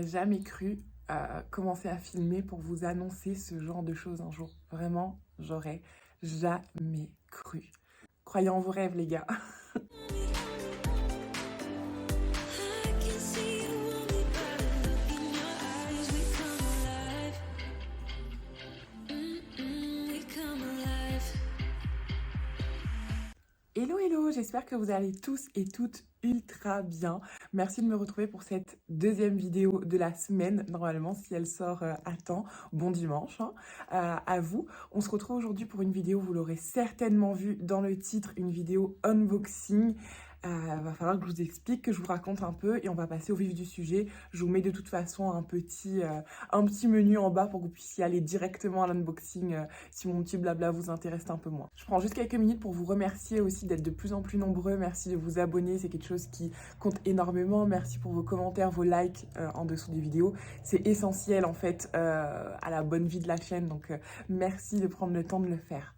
j'aurais jamais cru commencer à filmer pour vous annoncer ce genre de choses un jour. Vraiment, j'aurais jamais cru. Croyez en vos rêves, les gars. Hello, hello, j'espère que vous allez tous et toutes ultra bien. Merci de me retrouver pour cette deuxième vidéo de la semaine, normalement si elle sort à temps. Bon dimanche hein, à vous. On se retrouve aujourd'hui pour une vidéo, vous l'aurez certainement vu dans le titre, une vidéo unboxing. Va falloir que je vous explique, que je vous raconte un peu et on va passer au vif du sujet. Je vous mets de toute façon un petit menu en bas pour que vous puissiez aller directement à l'unboxing si mon petit blabla vous intéresse un peu moins. Je prends juste quelques minutes pour vous remercier aussi d'être de plus en plus nombreux. Merci de vous abonner, c'est quelque chose qui compte énormément. Merci pour vos commentaires, vos likes en dessous des vidéos. C'est essentiel en fait à la bonne vie de la chaîne, donc merci de prendre le temps de le faire.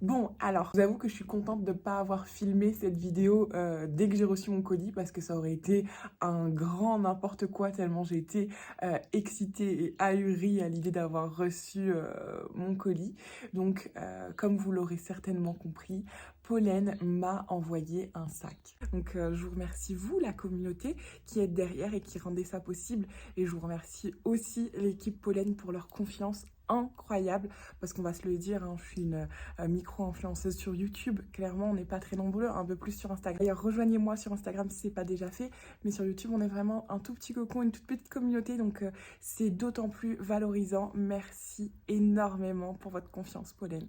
Bon, alors, je vous avoue que je suis contente de ne pas avoir filmé cette vidéo dès que j'ai reçu mon colis parce que ça aurait été un grand n'importe quoi tellement j'ai été excitée et ahurie à l'idée d'avoir reçu mon colis. Donc, comme vous l'aurez certainement compris, Pollen m'a envoyé un sac. Donc, je vous remercie vous, la communauté, qui êtes derrière et qui rendez ça possible. Et je vous remercie aussi l'équipe Pollen pour leur confiance incroyable parce qu'on va se le dire, hein, je suis une micro-influenceuse sur YouTube. Clairement, on n'est pas très nombreux, un peu plus sur Instagram. D'ailleurs, rejoignez-moi sur Instagram si ce n'est pas déjà fait. Mais sur YouTube, on est vraiment un tout petit cocon, une toute petite communauté. Donc, c'est d'autant plus valorisant. Merci énormément pour votre confiance, Pollen.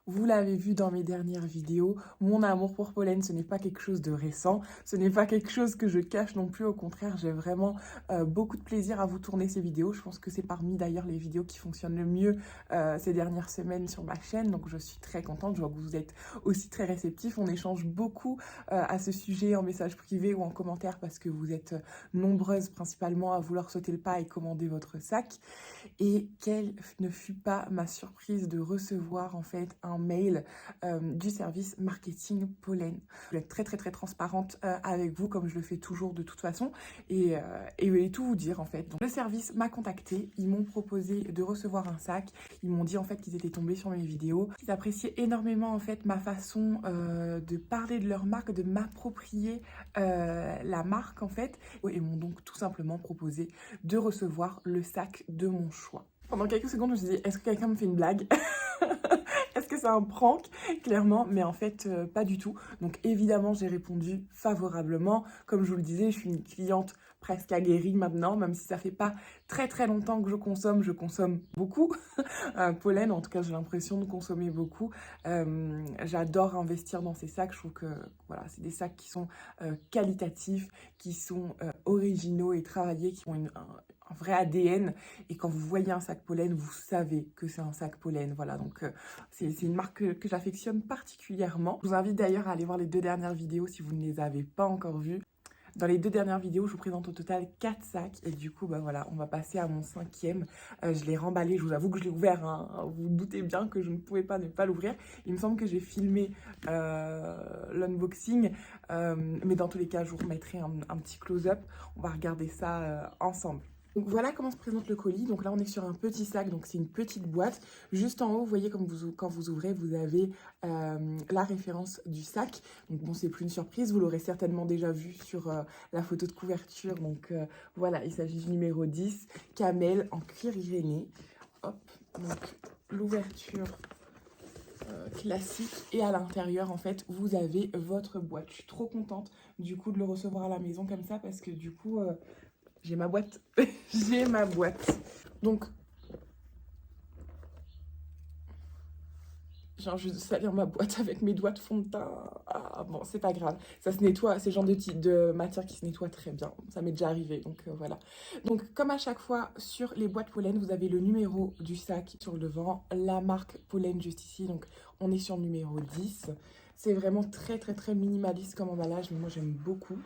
Vous l'avez vu dans mes dernières vidéos, mon amour pour Pollen, ce n'est pas quelque chose de récent, ce n'est pas quelque chose que je cache non plus, au contraire, j'ai vraiment beaucoup de plaisir à vous tourner ces vidéos. Je pense que c'est parmi d'ailleurs les vidéos qui fonctionnent le mieux ces dernières semaines sur ma chaîne, donc je suis très contente, je vois que vous êtes aussi très réceptifs. On échange beaucoup à ce sujet en message privé ou en commentaire parce que vous êtes nombreuses principalement à vouloir sauter le pas et commander votre sac. Et quelle ne fut pas ma surprise de recevoir en fait un mail du service marketing Pollen. Je vais être très transparente avec vous comme je le fais toujours de toute façon et tout vous dire en fait. Donc, le service m'a contacté, ils m'ont proposé de recevoir un sac, ils m'ont dit en fait qu'ils étaient tombés sur mes vidéos, ils appréciaient énormément en fait ma façon de parler de leur marque, de m'approprier la marque en fait et m'ont donc tout simplement proposé de recevoir le sac de mon choix. Pendant quelques secondes, je me suis dit, est-ce que quelqu'un me fait une blague? Est-ce que c'est un prank? Clairement, mais en fait, pas du tout. Donc évidemment, j'ai répondu favorablement. Comme je vous le disais, je suis une cliente presque aguerrie maintenant, même si ça fait pas très longtemps que je consomme beaucoup. Pollen, en tout cas, j'ai l'impression de consommer beaucoup. J'adore investir dans ces sacs. Je trouve que voilà, c'est des sacs qui sont qualitatifs, qui sont originaux et travaillés, qui ont un vrai ADN. Et quand vous voyez un sac Pollen, vous savez que c'est un sac Pollen. Voilà, donc c'est une marque que j'affectionne particulièrement. Je vous invite d'ailleurs à aller voir les 2 dernières vidéos si vous ne les avez pas encore vues. Dans les 2 dernières vidéos, je vous présente au total 4 sacs. Et du coup, bah voilà, on va passer à mon 5e. Je l'ai remballé, je vous avoue que je l'ai ouvert. Hein. Vous vous doutez bien que je ne pouvais pas ne pas l'ouvrir. Il me semble que j'ai filmé l'unboxing. Mais dans tous les cas, je vous remettrai un petit close-up. On va regarder ça ensemble. Donc voilà comment se présente le colis. Donc là, on est sur un petit sac, donc c'est une petite boîte. Juste en haut, vous voyez, quand vous ouvrez, vous avez la référence du sac. Donc bon, c'est plus une surprise, vous l'aurez certainement déjà vu sur la photo de couverture. Donc voilà, il s'agit du numéro 10, camel en cuir irénée. Hop, donc l'ouverture classique et à l'intérieur en fait vous avez votre boîte. Je suis trop contente du coup de le recevoir à la maison comme ça parce que du coup j'ai ma boîte. J'ai ma boîte. Donc, j'ai envie de salir ma boîte avec mes doigts de fond de teint. Ah, bon, c'est pas grave. Ça se nettoie. C'est le genre de matière qui se nettoie très bien. Ça m'est déjà arrivé. Donc, voilà. Donc, comme à chaque fois, sur les boîtes Pollen, vous avez le numéro du sac sur le devant. La marque Pollen juste ici. Donc, on est sur le numéro 10. C'est vraiment très minimaliste comme emballage. Mais moi, j'aime beaucoup.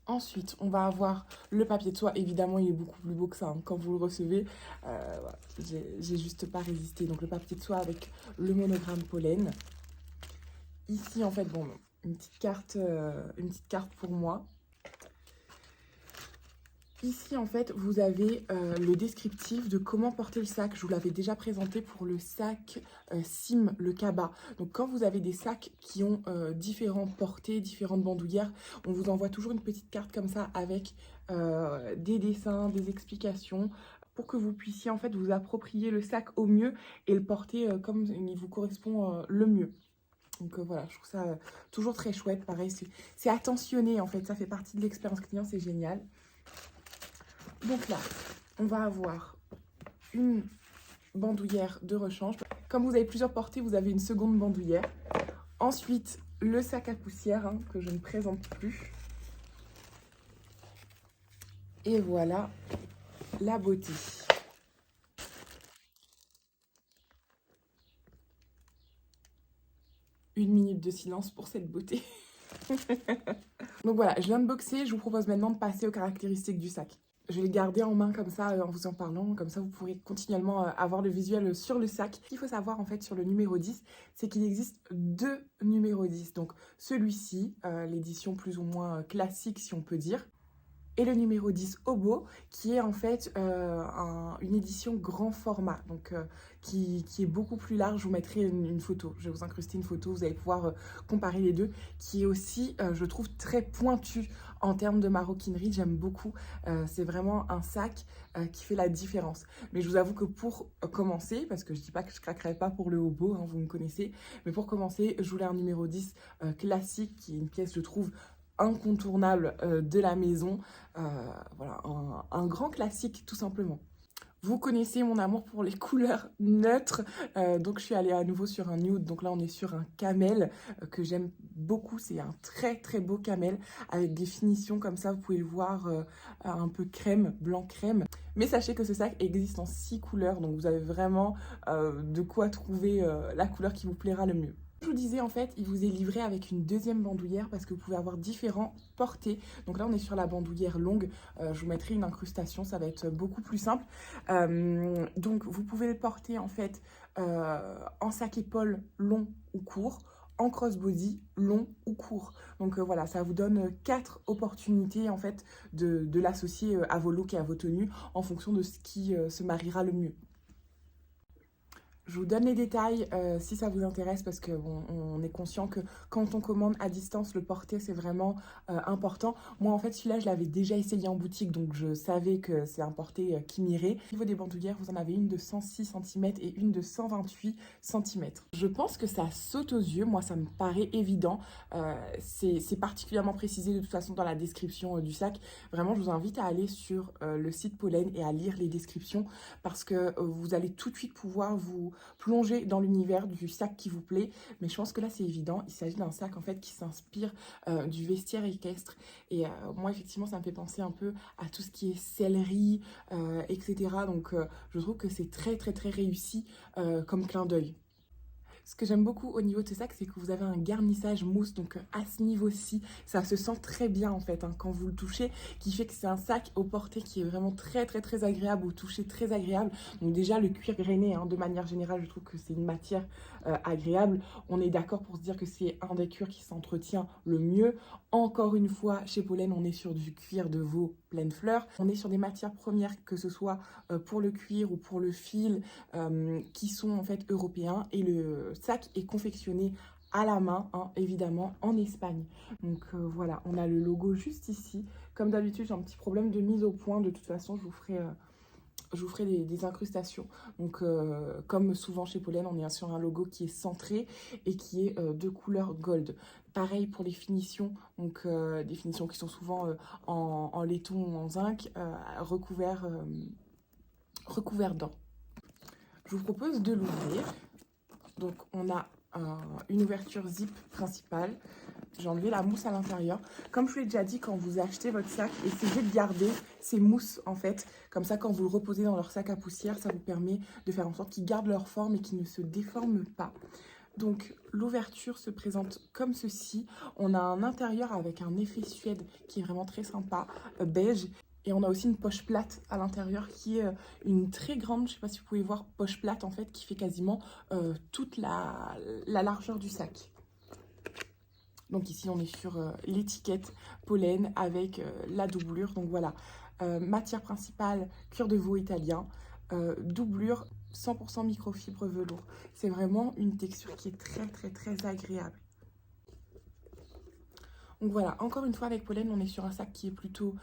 Ensuite, on va avoir le papier de soie. Évidemment, il est beaucoup plus beau que ça. Hein. Quand vous le recevez, voilà, j'ai juste pas résisté. Donc, le papier de soie avec le monogramme Pollen. Ici, en fait, bon, une petite carte pour moi. Ici, en fait, vous avez le descriptif de comment porter le sac. Je vous l'avais déjà présenté pour le sac Sim, le Kaba. Donc, quand vous avez des sacs qui ont différentes portées, différentes bandoulières, on vous envoie toujours une petite carte comme ça avec des dessins, des explications pour que vous puissiez en fait vous approprier le sac au mieux et le porter comme il vous correspond le mieux. Donc voilà, je trouve ça toujours très chouette. Pareil, c'est attentionné en fait, ça fait partie de l'expérience client, c'est génial. Donc là, on va avoir une bandoulière de rechange. Comme vous avez plusieurs portées, vous avez une seconde bandoulière. Ensuite, le sac à poussière hein, que je ne présente plus. Et voilà la beauté. Une minute de silence pour cette beauté. Donc voilà, je viens de boxer, je vous propose maintenant de passer aux caractéristiques du sac. Je vais le garder en main comme ça en vous en parlant, comme ça vous pourrez continuellement avoir le visuel sur le sac. Ce qu'il faut savoir en fait sur le numéro 10, c'est qu'il existe deux numéros 10. Donc celui-ci, l'édition plus ou moins classique si on peut dire, et le numéro 10 Obo, qui est en fait une édition grand format, donc qui est beaucoup plus large. Je vous mettrai une photo, je vais vous incruster une photo, vous allez pouvoir comparer les deux, qui est aussi, je trouve, très pointu en termes de maroquinerie. J'aime beaucoup, c'est vraiment un sac qui fait la différence. Mais je vous avoue que pour commencer, parce que je dis pas que je craquerai pas pour le Obo, hein, vous me connaissez, mais pour commencer, je voulais un numéro 10 classique, qui est une pièce, je trouve, incontournable de la maison. Voilà, un grand classique tout simplement. Vous connaissez mon amour pour les couleurs neutres, donc je suis allée à nouveau sur un nude, donc là on est sur un camel que j'aime beaucoup, c'est un très très beau camel avec des finitions comme ça, vous pouvez le voir un peu crème, blanc crème. Mais sachez que ce sac existe en 6 couleurs, donc vous avez vraiment de quoi trouver la couleur qui vous plaira le mieux. Je vous disais en fait, il vous est livré avec une deuxième bandoulière parce que vous pouvez avoir différents portées. Donc là on est sur la bandoulière longue, je vous mettrai une incrustation, ça va être beaucoup plus simple. Donc vous pouvez le porter en fait en sac épaule long ou court, en crossbody long ou court. Donc voilà, ça vous donne 4 opportunités en fait de l'associer à vos looks et à vos tenues en fonction de ce qui se mariera le mieux. Je vous donne les détails si ça vous intéresse parce que bon, on est conscient que quand on commande à distance, le porter c'est vraiment important. Moi en fait celui-là je l'avais déjà essayé en boutique donc je savais que c'est un porté qui m'irait. Au niveau des bandoulières, vous en avez une de 106 cm et une de 128 cm. Je pense que ça saute aux yeux, moi ça me paraît évident. C'est particulièrement précisé de toute façon dans la description du sac. Vraiment je vous invite à aller sur le site Pollen et à lire les descriptions parce que vous allez tout de suite pouvoir vous plonger dans l'univers du sac qui vous plaît. Mais je pense que là c'est évident, il s'agit d'un sac en fait qui s'inspire du vestiaire équestre et moi effectivement ça me fait penser un peu à tout ce qui est sellerie etc. Donc je trouve que c'est très très très réussi comme clin d'œil. Ce que j'aime beaucoup au niveau de ce sac, c'est que vous avez un garnissage mousse, donc à ce niveau-ci, ça se sent très bien en fait hein, quand vous le touchez, qui fait que c'est un sac au porté qui est vraiment très très très agréable, au toucher très agréable. Donc déjà le cuir grainé, hein, de manière générale, je trouve que c'est une matière agréable. On est d'accord pour se dire que c'est un des cuirs qui s'entretient le mieux. Encore une fois, chez Pollen, on est sur du cuir de veau pleine fleur. On est sur des matières premières, que ce soit pour le cuir ou pour le fil, qui sont en fait européens et le sac est confectionné à la main, hein, évidemment, en Espagne. Donc voilà, on a le logo juste ici. Comme d'habitude, j'ai un petit problème de mise au point. De toute façon, je vous ferai des incrustations. Donc comme souvent chez Pollen, on est sur un logo qui est centré et qui est de couleur gold. Pareil pour les finitions, donc des finitions qui sont souvent en laiton ou en zinc, recouverts d'or. Je vous propose de l'ouvrir. Donc on a une ouverture zip principale. J'ai enlevé la mousse à l'intérieur. Comme je vous l'ai déjà dit, quand vous achetez votre sac, essayez de garder ces mousses en fait. Comme ça, quand vous le reposez dans leur sac à poussière, ça vous permet de faire en sorte qu'ils gardent leur forme et qu'ils ne se déforment pas. Donc l'ouverture se présente comme ceci. On a un intérieur avec un effet suède qui est vraiment très sympa, beige. Et on a aussi une poche plate à l'intérieur qui est une très grande, je ne sais pas si vous pouvez voir, poche plate en fait, qui fait quasiment toute la largeur du sac. Donc ici on est sur l'étiquette Pollen avec la doublure, donc voilà. matière principale, cuir de veau italien, doublure 100% microfibre velours. C'est vraiment une texture qui est très agréable. Donc voilà, encore une fois avec Pollen, on est sur un sac qui est plutôt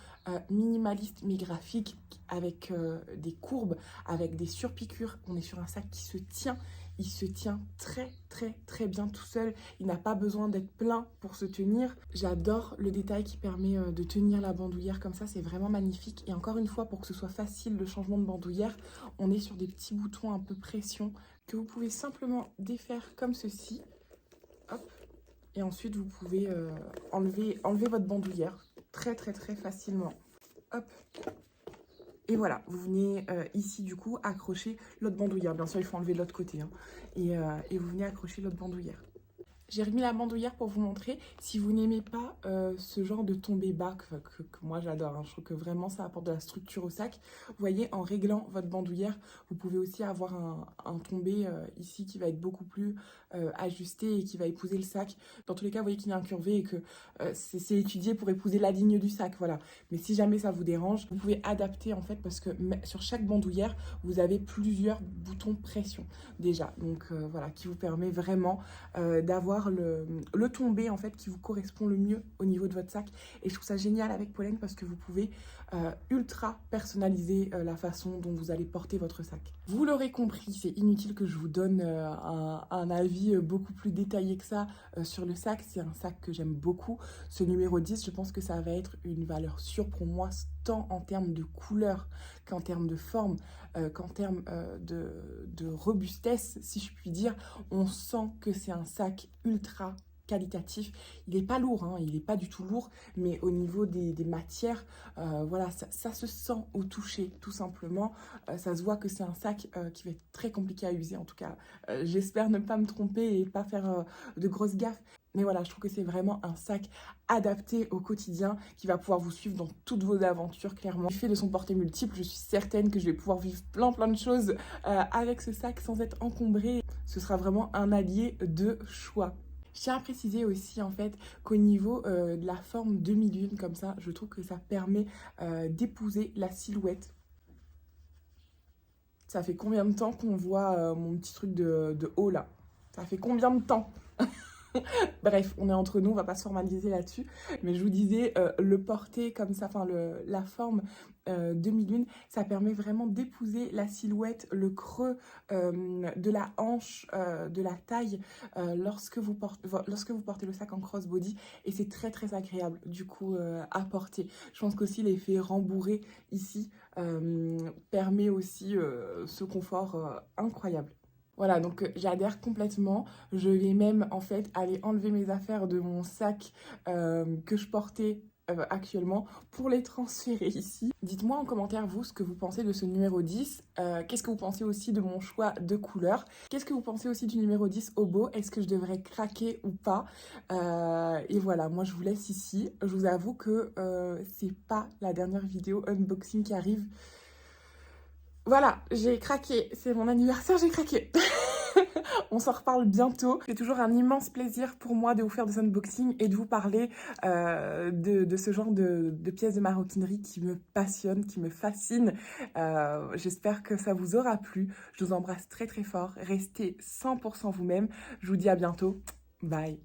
minimaliste mais graphique, avec des courbes, avec des surpiqûres. On est sur un sac qui se tient, il se tient très bien tout seul. Il n'a pas besoin d'être plein pour se tenir. J'adore le détail qui permet de tenir la bandoulière comme ça, c'est vraiment magnifique. Et encore une fois, pour que ce soit facile le changement de bandoulière, on est sur des petits boutons un peu pression que vous pouvez simplement défaire comme ceci. Hop. Et ensuite, vous pouvez enlever votre bandoulière très facilement. Hop. Et voilà, vous venez ici, du coup, accrocher l'autre bandoulière. Bien sûr, il faut enlever de l'autre côté. Hein. Et vous venez accrocher l'autre bandoulière. J'ai remis la bandoulière pour vous montrer. Si vous n'aimez pas ce genre de tombé bas, que moi j'adore, hein, je trouve que vraiment ça apporte de la structure au sac. Vous voyez, en réglant votre bandoulière, vous pouvez aussi avoir un tombé ici qui va être beaucoup plus ajusté et qui va épouser le sac. Dans tous les cas, vous voyez qu'il est incurvé et que c'est étudié pour épouser la ligne du sac, voilà. Mais si jamais ça vous dérange, vous pouvez adapter en fait, parce que sur chaque bandoulière, vous avez plusieurs boutons pression déjà. Donc voilà, qui vous permet vraiment d'avoir le tombé en fait qui vous correspond le mieux au niveau de votre sac. Et je trouve ça génial avec Pollen parce que vous pouvez ultra personnaliser la façon dont vous allez porter votre sac. Vous l'aurez compris, c'est inutile que je vous donne un avis beaucoup plus détaillé que ça sur le sac. C'est un sac que j'aime beaucoup. Ce numéro 10, je pense que ça va être une valeur sûre pour moi, tant en termes de couleur qu'en termes de forme, qu'en termes de robustesse, si je puis dire. On sent que c'est un sac ultra qualitatif. Il n'est pas lourd, hein, il n'est pas du tout lourd, mais au niveau des matières, voilà, ça se sent au toucher, tout simplement. Ça se voit que c'est un sac qui va être très compliqué à user, en tout cas. J'espère ne pas me tromper et pas faire de grosses gaffes. Mais voilà, je trouve que c'est vraiment un sac adapté au quotidien qui va pouvoir vous suivre dans toutes vos aventures, clairement. Du fait de son portée multiple, je suis certaine que je vais pouvoir vivre plein de choses avec ce sac sans être encombrée. Ce sera vraiment un allié de choix. Je tiens à préciser aussi en fait qu'au niveau de la forme demi-lune comme ça, je trouve que ça permet d'épouser la silhouette. Ça fait combien de temps qu'on voit mon petit truc de haut là? Ça fait combien de temps? Bref, on est entre nous, on va pas se formaliser là-dessus. Mais je vous disais, le porter comme ça, enfin la forme demi-lune, ça permet vraiment d'épouser la silhouette, le creux de la hanche, de la taille lorsque vous portez le sac en crossbody. Et c'est très agréable du coup à porter. Je pense qu'aussi l'effet rembourré ici permet aussi ce confort incroyable. Voilà, donc j'adhère complètement. Je vais même en fait aller enlever mes affaires de mon sac que je portais actuellement pour les transférer ici. Dites-moi en commentaire vous ce que vous pensez de ce numéro 10. Qu'est-ce que vous pensez aussi de mon choix de couleur? Qu'est-ce que vous pensez aussi du numéro 10 au beau? Est-ce que je devrais craquer ou pas? Et voilà, moi je vous laisse ici. Je vous avoue que c'est pas la dernière vidéo unboxing qui arrive. Voilà, j'ai craqué, c'est mon anniversaire, j'ai craqué. On s'en reparle bientôt. C'est toujours un immense plaisir pour moi de vous faire des unboxings et de vous parler de ce genre de pièces de maroquinerie qui me passionnent, qui me fascinent. J'espère que ça vous aura plu. Je vous embrasse très fort. Restez 100% vous-même. Je vous dis à bientôt. Bye.